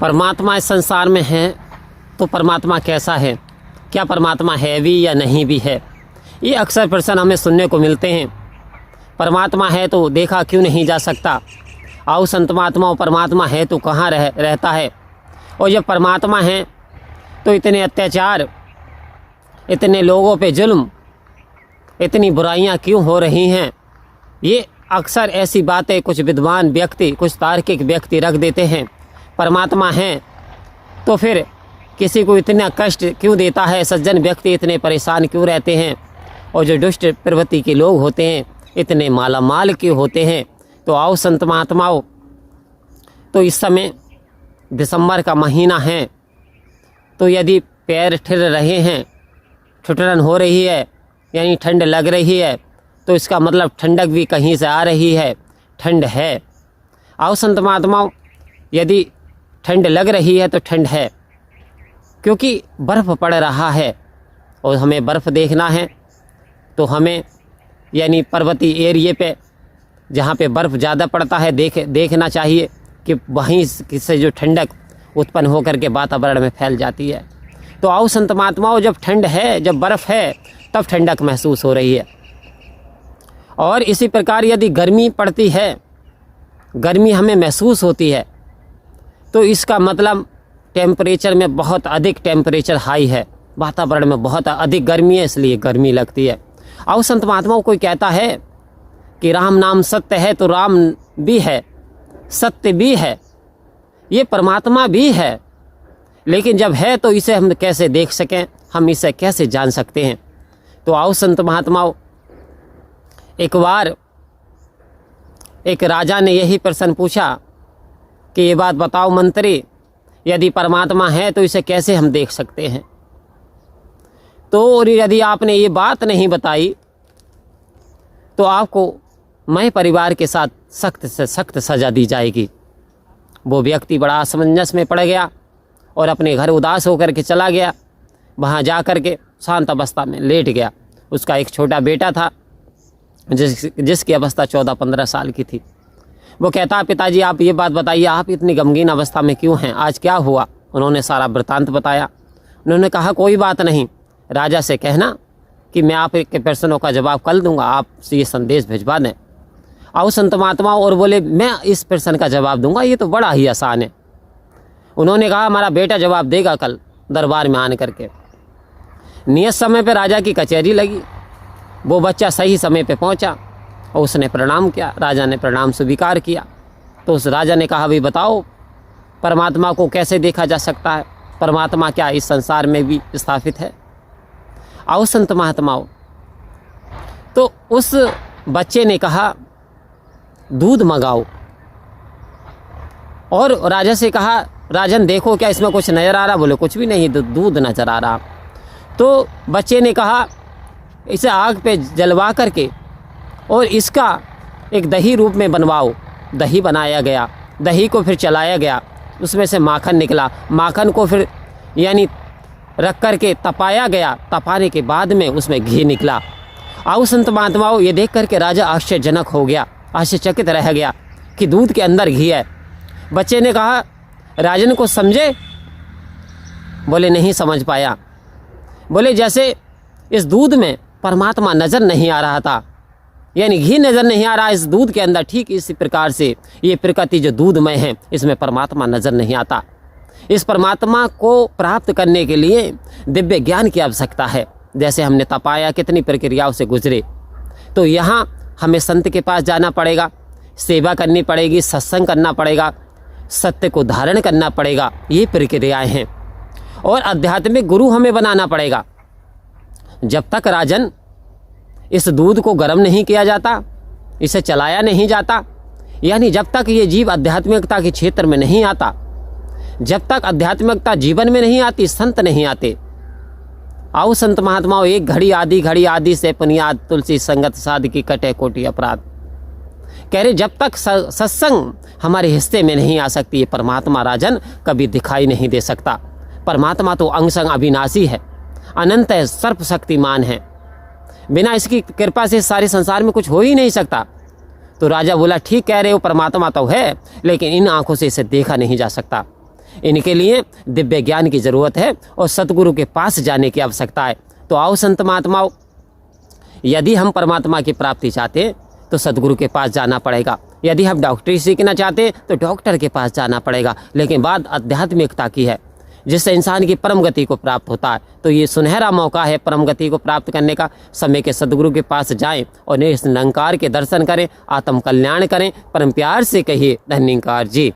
परमात्मा इस संसार में है तो परमात्मा कैसा है, क्या परमात्मा है भी या नहीं भी है, ये अक्सर प्रश्न हमें सुनने को मिलते हैं। परमात्मा है तो देखा क्यों नहीं जा सकता, आओ संत महात्माओं परमात्मा है तो कहाँ रहता है, और जब परमात्मा है तो इतने अत्याचार, इतने लोगों पे जुल्म, इतनी बुराइयां क्यों हो रही हैं। ये अक्सर ऐसी बातें कुछ विद्वान व्यक्ति, कुछ तार्किक व्यक्ति रख देते हैं। परमात्मा है तो फिर किसी को इतना कष्ट क्यों देता है, सज्जन व्यक्ति इतने परेशान क्यों रहते हैं, और जो दुष्ट प्रवृत्ति के लोग होते हैं इतने मालामाल क्यों होते हैं। तो आओ संत महात्माओं, तो इस समय दिसंबर का महीना है, तो यदि पैर ठिर रहे हैं, ठुठरन हो रही है, यानी ठंड लग रही है, तो इसका मतलब ठंडक भी कहीं से आ रही है, ठंड है। आओ संत महात्माओं, यदि ठंड लग रही है तो ठंड है, क्योंकि बर्फ़ पड़ रहा है और हमें बर्फ़ देखना है, तो हमें यानी पर्वतीय एरिए पे जहाँ पे बर्फ़ ज़्यादा पड़ता है देखना चाहिए कि वहीं से जो ठंडक उत्पन्न होकर के वातावरण में फैल जाती है। तो आओ संत महात्माओं, जब ठंड है, जब बर्फ़ है, तब ठंडक महसूस हो रही है। और इसी प्रकार यदि गर्मी पड़ती है, गर्मी हमें महसूस होती है, तो इसका मतलब टेम्परेचर में बहुत अधिक टेम्परेचर हाई है, वातावरण में बहुत अधिक गर्मी है, इसलिए गर्मी लगती है। आओ संत महात्माओं, कोई कहता है कि राम नाम सत्य है, तो राम भी है, सत्य भी है, ये परमात्मा भी है, लेकिन जब है तो इसे हम कैसे देख सकें, हम इसे कैसे जान सकते हैं। तो आओ संत महात्माओं, एक बार एक राजा ने यही प्रश्न पूछा कि ये बात बताओ मंत्री, यदि परमात्मा है तो इसे कैसे हम देख सकते हैं। तो यदि आपने ये बात नहीं बताई तो आपको मैं परिवार के साथ सख्त से सख्त सज़ा दी जाएगी। वो व्यक्ति बड़ा असमंजस में पड़ गया और अपने घर उदास होकर के चला गया। वहाँ जा कर के शांत अवस्था में लेट गया। उसका एक छोटा बेटा था जिसकी अवस्था 14-15 साल की थी। वो कहता, पिताजी आप ये बात बताइए, आप इतनी गमगीन अवस्था में क्यों हैं, आज क्या हुआ। उन्होंने सारा वृत्तांत बताया। उन्होंने कहा कोई बात नहीं, राजा से कहना कि मैं आपके प्रश्नों का जवाब कल दूंगा, आप ये संदेश भिजवा दें। आओ संत महात्माओं, और बोले मैं इस प्रश्न का जवाब दूंगा, ये तो बड़ा ही आसान है। उन्होंने कहा हमारा बेटा जवाब देगा कल दरबार में आन करके। नियत समय पर राजा की कचहरी लगी। वो बच्चा सही समय पे पहुंचा और उसने प्रणाम किया। राजा ने प्रणाम स्वीकार किया। तो उस राजा ने कहा भाई बताओ परमात्मा को कैसे देखा जा सकता है, परमात्मा क्या इस संसार में भी स्थापित है। आओ संत महात्माओं, तो उस बच्चे ने कहा दूध मंगाओ, और राजा से कहा राजन देखो क्या इसमें कुछ नज़र आ रहा। बोले कुछ भी नहीं, दूध नज़र आ रहा। तो बच्चे ने कहा इसे आग पे जलवा करके और इसका एक दही रूप में बनवाओ। दही बनाया गया, दही को फिर चलाया गया, उसमें से माखन निकला। माखन को फिर यानी रख कर के तपाया गया, तपाने के बाद में उसमें घी निकला। आओ संत महात्माओं, ये देख कर के राजा आश्चर्यजनक हो गया, आश्चर्यचकित रह गया कि दूध के अंदर घी है। बच्चे ने कहा राजन को समझे। बोले नहीं समझ पाया। बोले जैसे इस दूध में परमात्मा नज़र नहीं आ रहा था, यानी घी नज़र नहीं आ रहा इस दूध के अंदर, ठीक इसी प्रकार से ये प्रकृति जो दूधमय है इसमें परमात्मा नज़र नहीं आता। इस परमात्मा को प्राप्त करने के लिए दिव्य ज्ञान की आवश्यकता है। जैसे हमने तपाया, कितनी प्रक्रियाओं से गुजरे। तो यहाँ हमें संत के पास जाना पड़ेगा, सेवा करनी पड़ेगी, सत्संग करना पड़ेगा, सत्य को धारण करना पड़ेगा, ये प्रक्रियाएं हैं। और आध्यात्मिक गुरु हमें बनाना पड़ेगा। जब तक राजन इस दूध को गर्म नहीं किया जाता, इसे चलाया नहीं जाता, यानी जब तक ये जीव आध्यात्मिकता के क्षेत्र में नहीं आता, जब तक आध्यात्मिकता जीवन में नहीं आती, संत नहीं आते। आओ संत महात्माओं, एक घड़ी आदि से पुनियाद तुलसी संगत साध की कटे कोटि अपराध। कह रहे जब तक सत्संग हमारे हिस्से में नहीं आ सकती, ये परमात्मा राजन कभी दिखाई नहीं दे सकता। परमात्मा तो अंग संग अविनाशी है, अनंत है, सर्वशक्तिमान है। बिना इसकी कृपा से सारे संसार में कुछ हो ही नहीं सकता। तो राजा बोला ठीक कह रहे हो, परमात्मा तो है, लेकिन इन आंखों से इसे देखा नहीं जा सकता। इनके लिए दिव्य ज्ञान की ज़रूरत है और सतगुरु के पास जाने की आवश्यकता है। तो आओ संत महात्माओं, यदि हम परमात्मा की प्राप्ति चाहते हैं तो सतगुरु के पास जाना पड़ेगा। यदि हम डॉक्टरी सीखना चाहते हैं तो डॉक्टर के पास जाना पड़ेगा। लेकिन बात आध्यात्मिकता की है, जिससे इंसान की परम गति को प्राप्त होता है। तो ये सुनहरा मौका है परम गति को प्राप्त करने का। समय के सदगुरु के पास जाएं और निरंकार के दर्शन करें, आत्म कल्याण करें। परम प्यार से कहिए धन्यकार जी।